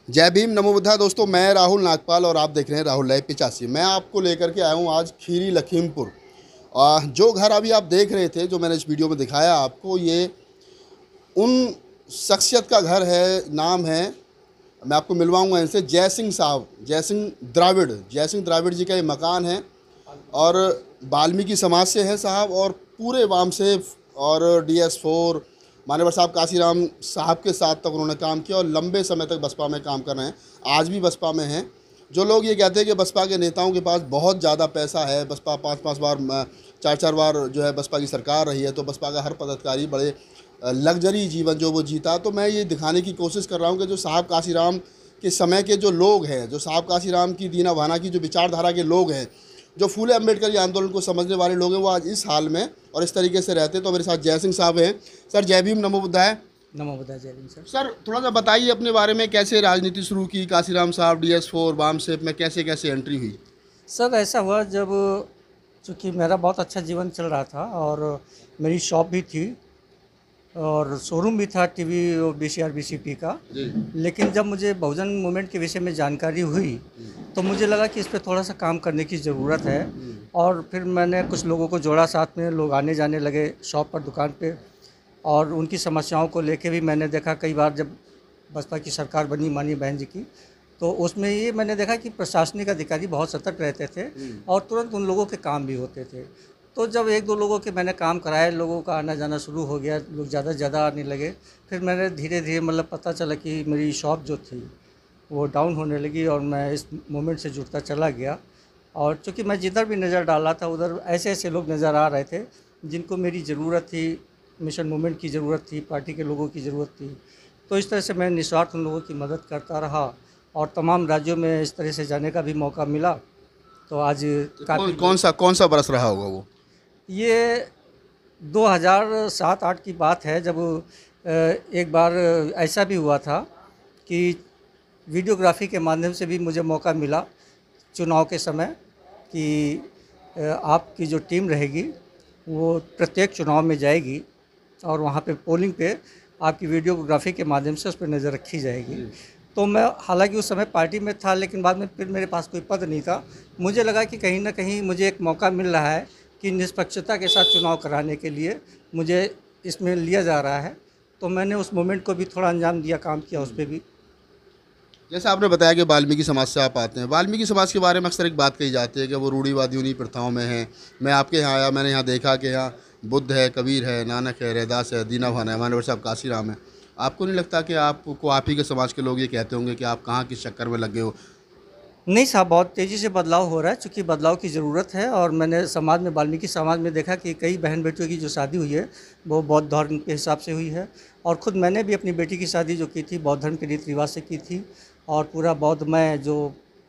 जय भीम, नमो बुद्धा। दोस्तों, मैं राहुल नागपाल और आप देख रहे हैं राहुल लाइव 85। मैं आपको लेकर के आया हूँ आज खीरी लखीमपुर। जो घर अभी आप देख रहे थे, जो मैंने इस वीडियो में दिखाया आपको, ये उन शख्सियत का घर है। नाम है, मैं आपको मिलवाऊंगा इनसे, जय सिंह साहब, जय सिंह द्राविड़ जी का ये मकान है। और वाल्मीकि समाज से है साहब, और पूरे वामसेफ और DS4 मान्यवर साहब काशीराम साहब के साथ तक उन्होंने काम किया और लंबे समय तक बसपा में काम कर रहे हैं। आज भी बसपा में हैं। जो लोग ये कहते हैं कि बसपा के नेताओं के पास बहुत ज़्यादा पैसा है, बसपा 5-5 बार 4-4 बार जो है बसपा की सरकार रही है, तो बसपा का हर पदाधिकारी बड़े लग्जरी जीवन जो वो जीता। तो मैं ये दिखाने की कोशिश कर रहा हूँ कि जो साहब काशीराम के समय के जो लोग हैं, जो साहब काशीराम की दीना भाना की जो विचारधारा के लोग हैं, जो फूले अम्बेडकर आंदोलन को समझने वाले लोग हैं, वो आज इस हाल में और इस तरीके से रहते। तो मेरे साथ जय सिंह साहब हैं। सर, जय भीम, नमो बुद्धाय। नमो बुद्धाय। जय भीम सर। सर, थोड़ा सा बताइए अपने बारे में, कैसे राजनीति शुरू की, काशीराम साहब, DS4 वामसेफ में कैसे कैसे एंट्री हुई? सर, ऐसा हुआ जब चूँकि मेरा बहुत अच्छा जीवन चल रहा था और मेरी शॉप भी थी और शोरूम भी था टीवी और VCR VCP का। लेकिन जब मुझे बहुजन मूवमेंट के विषय में जानकारी हुई तो मुझे लगा कि इस पर थोड़ा सा काम करने की ज़रूरत है। और फिर मैंने कुछ लोगों को जोड़ा, साथ में लोग आने जाने लगे शॉप पर, दुकान पे। और उनकी समस्याओं को लेके भी मैंने देखा, कई बार जब बसपा की सरकार बनी माननीय बहन जी की, तो उसमें ये मैंने देखा कि प्रशासनिक अधिकारी बहुत सतर्क रहते थे और तुरंत उन लोगों के काम भी होते थे। तो जब 1-2 लोगों के मैंने काम कराए, लोगों का आना जाना शुरू हो गया, लोग ज़्यादा से ज़्यादा आने लगे। फिर मैंने धीरे धीरे मतलब पता चला कि मेरी शॉप जो थी वो डाउन होने लगी और मैं इस मूवमेंट से जुड़ता चला गया। और चूँकि मैं जिधर भी नज़र डाला था उधर ऐसे ऐसे लोग नज़र आ रहे थे जिनको मेरी ज़रूरत थी, मिशन मूवमेंट की ज़रूरत थी, पार्टी के लोगों की ज़रूरत थी। तो इस तरह से मैं निस्वार्थ उन लोगों की मदद करता रहा और तमाम राज्यों में इस तरह से जाने का भी मौका मिला। तो आज काफ़ी कौन सा बरस रहा होगा वो? ये 2007-8 की बात है, जब एक बार ऐसा भी हुआ था कि वीडियोग्राफी के माध्यम से भी मुझे मौका मिला चुनाव के समय कि आपकी जो टीम रहेगी वो प्रत्येक चुनाव में जाएगी और वहाँ पे पोलिंग पे आपकी वीडियोग्राफी के माध्यम से उस पर नज़र रखी जाएगी। तो मैं हालांकि उस समय पार्टी में था, लेकिन बाद में फिर मेरे पास कोई पद नहीं था। मुझे लगा कि कहीं ना कहीं मुझे एक मौका मिल रहा है कि निष्पक्षता के साथ चुनाव कराने के लिए मुझे इसमें लिया जा रहा है। तो मैंने उस मोमेंट को भी थोड़ा अंजाम दिया, काम किया उस पर भी। जैसे आपने बताया कि वाल्मीकि समाज से आप आते हैं, वाल्मीकि समाज के बारे में अक्सर एक बात कही जाती है कि वो रूढ़िवादी उन्हीं प्रथाओं में है। मैं आपके यहाँ आया, मैंने यहाँ देखा कि यहाँ बुद्ध है, कबीर है, नानक है, रैदास है, दीना भाना है, मान्यवर साहब काशीराम है। आपको नहीं लगता कि आपको आप ही के समाज के लोग ये कहते होंगे कि आप कहाँ किस चक्कर में लगे हो? नहीं साहब, बहुत तेज़ी से बदलाव हो रहा है, चूँकि बदलाव की ज़रूरत है। और मैंने समाज में, वाल्मीकि समाज में देखा कि कई बहन बेटियों की जो शादी हुई है वो बौद्ध धर्म के हिसाब से हुई है। और ख़ुद मैंने भी अपनी बेटी की शादी जो की थी बौद्ध धर्म के रीति रिवाज से की थी। और पूरा बौद्धमय जो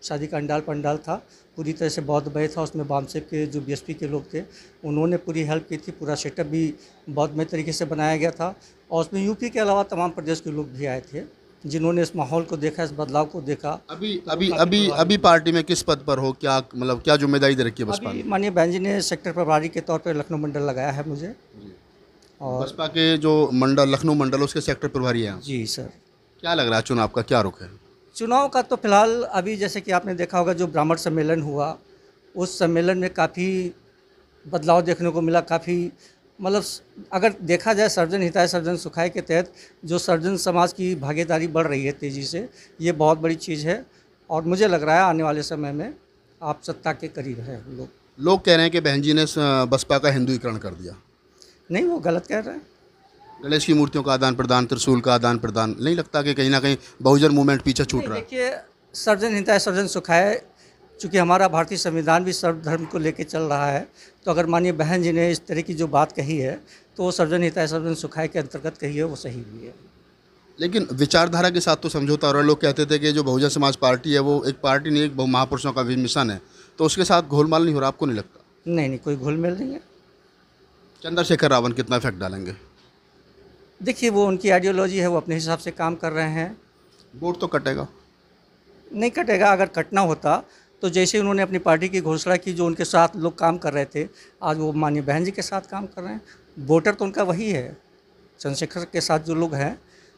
शादी का पंडाल था पूरी तरह से बौद्धमय था। उसमें वामसेफ के जो BSP के लोग थे उन्होंने पूरी हेल्प की थी। पूरा सेटअप भी बौद्धमय तरीके से बनाया गया था और उसमें UP के अलावा तमाम प्रदेश के लोग भी आए थे जिन्होंने इस माहौल को देखा, इस बदलाव को देखा। अभी पार्टी में किस पद पर हो? क्या मतलब क्या जिम्मेदारी दे रखी है बसपा ने? माननीय बहन जी ने सेक्टर प्रभारी के तौर पर लखनऊ मंडल लगाया है मुझे। और बसपा के जो मंडल, लखनऊ मंडल, उसके सेक्टर प्रभारी हैं। जी सर। क्या लग रहा है, चुनाव का क्या रुख है? चुनाव का तो फिलहाल अभी जैसे कि आपने देखा होगा जो ब्राह्मण सम्मेलन हुआ, उस सम्मेलन में काफ़ी बदलाव देखने को मिला। काफ़ी मतलब अगर देखा जाए सर्वजन हिताय सर्वजन सुखाय के तहत जो सर्वजन समाज की भागीदारी बढ़ रही है तेज़ी से, ये बहुत बड़ी चीज़ है। और मुझे लग रहा है आने वाले समय में आप सत्ता के करीब है लोग कह रहे हैं कि बहन जी ने बसपा का हिंदुईकरण कर दिया। नहीं, वो गलत कह रहे हैं। गणेश की मूर्तियों का आदान प्रदान, त्रिशूल का आदान प्रदान, नहीं लगता कि कहीं ना कहीं बहुजन मूवमेंट पीछे छूट रहा है? देखिए, सर्वजन हिताय सर्वजन सुखाय, चूँकि हमारा भारतीय संविधान भी सर्वधर्म को लेकर चल रहा है, तो अगर माननीय बहन जी ने इस तरह की जो बात कही है तो वो सर्वजन हिताय सर्वजन सुखाय के अंतर्गत कही है, वो सही भी है। लेकिन विचारधारा के साथ तो समझौता हो रहा है। लोग कहते थे कि जो बहुजन समाज पार्टी है वो एक पार्टी नहीं, एक महापुरुषों का भी मिशन है, तो उसके साथ घोलमाल नहीं हो रहा? आपको नहीं लगता? नहीं, कोई घुलमिल नहीं है। चंद्रशेखर रावण कितना इफेक्ट डालेंगे? देखिए, वो उनकी आइडियोलॉजी है, वो अपने हिसाब से काम कर रहे हैं। वोट तो कटेगा? नहीं कटेगा। अगर कटना होता तो जैसे उन्होंने अपनी पार्टी की घोषणा की, जो उनके साथ लोग काम कर रहे थे, आज वो माननीय बहन जी के साथ काम कर रहे हैं। वोटर तो उनका वही है, चंद्रशेखर के साथ जो लोग हैं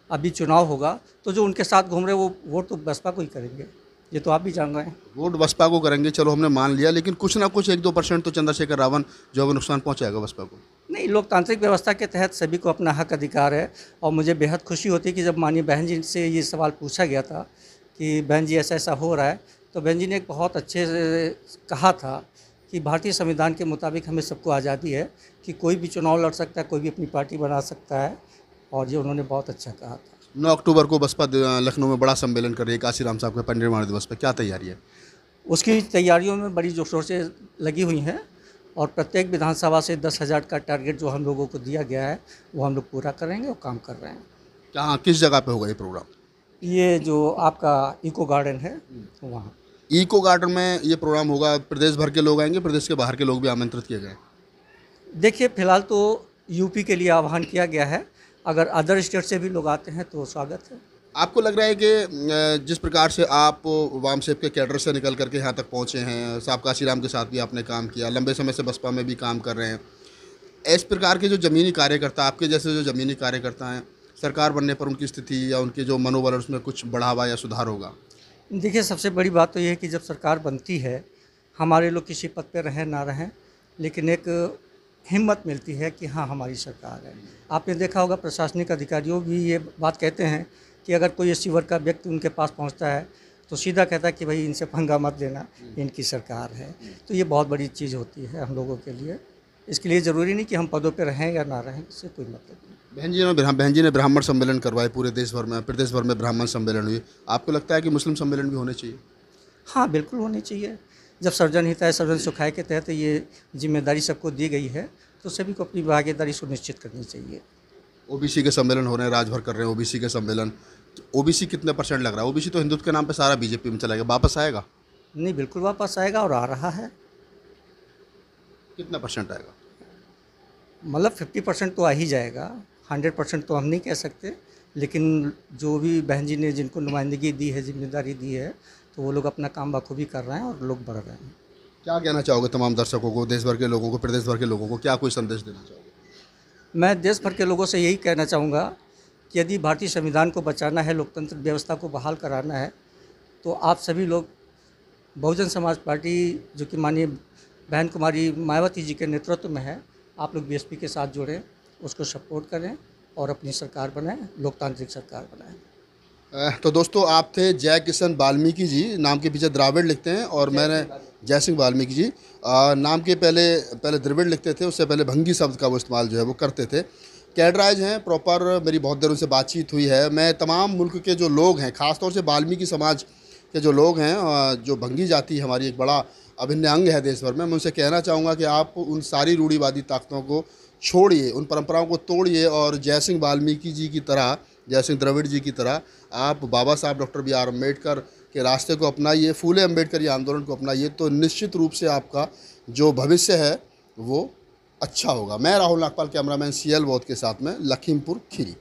अभी चुनाव होगा तो जो उनके साथ घूम रहे वो वोट तो बसपा को ही करेंगे, ये तो आप भी जान रहे हैं। वोट बसपा को करेंगे, चलो हमने मान लिया, लेकिन कुछ ना कुछ 1-2% तो चंद्रशेखर रावण जो है वो नुकसान पहुंचाएगा बसपा को। नहीं, लोकतांत्रिक व्यवस्था के तहत सभी को अपना हक अधिकार है। और मुझे बेहद खुशी होती है कि जब माननीय बहन जी से ये सवाल पूछा गया था कि बहन जी ऐसा ऐसा हो रहा है, तो बहन जी ने एक बहुत अच्छे से कहा था कि भारतीय संविधान के मुताबिक हमें सबको आज़ादी है कि कोई भी चुनाव लड़ सकता है, कोई भी अपनी पार्टी बना सकता है, और ये उन्होंने बहुत अच्छा कहा था। 9 अक्टूबर को बसपा लखनऊ में बड़ा सम्मेलन कर रही है काशीराम साहब के परिनिर्वाण दिवस पर, क्या तैयारी है? उसकी तैयारियों में बड़ी जोर शोर से लगी हुई हैं, और प्रत्येक विधानसभा से 10,000 का टारगेट जो हम लोगों को दिया गया है वो हम लोग पूरा करेंगे और काम कर रहे हैं। कहाँ, किस जगह पे होगा ये प्रोग्राम? ये जो आपका इको गार्डन है वहाँ। इको गार्डन में ये प्रोग्राम होगा, प्रदेश भर के लोग आएंगे, प्रदेश के बाहर के लोग भी आमंत्रित किए गए? देखिए, फिलहाल तो यूपी के लिए आह्वान किया गया है, अगर अदर स्टेट से भी लोग आते हैं तो स्वागत है। आपको लग रहा है कि जिस प्रकार से आप वाम सेप के कैडर से निकल करके यहाँ तक पहुँचे हैं, साहब काशीराम के साथ भी आपने काम किया, लंबे समय से बसपा में भी काम कर रहे हैं, इस प्रकार के जो ज़मीनी कार्यकर्ता, आपके जैसे जो ज़मीनी कार्यकर्ता हैं, सरकार बनने पर उनकी स्थिति या उनके जो मनोबल है उसमें कुछ बढ़ावा या सुधार होगा? देखिए, सबसे बड़ी बात तो ये है कि जब सरकार बनती है, हमारे लोग किसी पद पे रहें ना रहें, लेकिन एक हिम्मत मिलती है कि हाँ, हमारी सरकार है। आपने देखा होगा प्रशासनिक अधिकारियों भी ये बात कहते हैं कि अगर कोई एससी वर्ग का व्यक्ति उनके पास पहुंचता है तो सीधा कहता है कि भाई इनसे पंगा मत लेना, इनकी सरकार है। तो ये बहुत बड़ी चीज़ होती है हम लोगों के लिए। इसके लिए ज़रूरी नहीं कि हम पदों पे रहें या ना रहें, इससे कोई मतलब नहीं। बहन जी ने ब्राह्मण सम्मेलन करवाए पूरे देश भर में, प्रदेश भर में ब्राह्मण सम्मेलन हुई, आपको लगता है कि मुस्लिम सम्मेलन भी होने चाहिए? हाँ, बिल्कुल होनी चाहिए। जब सर्वजन हिताय सर्वजन सुखाय के तहत ये जिम्मेदारी सबको दी गई है तो सभी को अपनी भागीदारी सुनिश्चित करनी चाहिए। ओबीसी के सम्मेलन हो रहे हैं, राजभर कर रहे हैं ओबीसी के सम्मेलन, ओबीसी कितने % लग रहा है? ओबीसी तो हिंदुत्व के नाम पे सारा बीजेपी में चला गया, वापस आएगा? नहीं, बिल्कुल वापस आएगा और आ रहा है। कितना % आएगा? मतलब 50% तो आ ही जाएगा, 100% तो हम नहीं कह सकते, लेकिन जो भी बहन जी ने जिनको नुमाइंदगी दी है, जिम्मेदारी दी है, तो वो लोग अपना काम बखूबी कर रहे हैं और लोग बढ़ रहे हैं। क्या कहना चाहोगे तमाम दर्शकों को, देश भर के लोगों को, प्रदेश भर के लोगों को, क्या कोई संदेश देना चाहोगे? मैं देश भर के लोगों से यही कहना चाहूँगा कि यदि भारतीय संविधान को बचाना है, लोकतंत्र व्यवस्था को बहाल कराना है, तो आप सभी लोग बहुजन समाज पार्टी जो कि माननीय बहन कुमारी मायावती जी के नेतृत्व में है, आप लोग बीएसपी के साथ जुड़ें, उसको सपोर्ट करें और अपनी सरकार बनाएं, लोकतांत्रिक सरकार बनाएं। तो दोस्तों, आप थे जय किशन वाल्मीकि जी, नाम के पीछे द्राविड़ लिखते हैं, और मैंने जय सिंह वाल्मीकि जी नाम के पहले द्रविड़ लिखते थे, उससे पहले भंगी शब्द का वो इस्तेमाल जो है वो करते थे। कैडराइज हैं प्रॉपर, मेरी बहुत देर उनसे बातचीत हुई है। मैं तमाम मुल्क के जो लोग हैं, ख़ासतौर से वाल्मीकि समाज के जो लोग हैं, जो भंगी जाति हमारी एक बड़ा अभिन्न अंग है देश भर में, मैं उनसे कहना चाहूँगा कि आप उन सारी रूढ़िवादी ताकतों को छोड़िए, उन परंपराओं को तोड़िए, और जय सिंह वाल्मीकि जी की तरह, जय सिंह द्रविड़ जी की तरह आप बाबा साहब डॉक्टर B.R. अम्बेडकर के रास्ते को अपनाइए, फूले अम्बेडकर आंदोलन को अपनाइए, तो निश्चित रूप से आपका जो भविष्य है वो अच्छा होगा। मैं राहुल नागपाल, कैमरामैन CL वोथ के साथ में, लखीमपुर खीरी।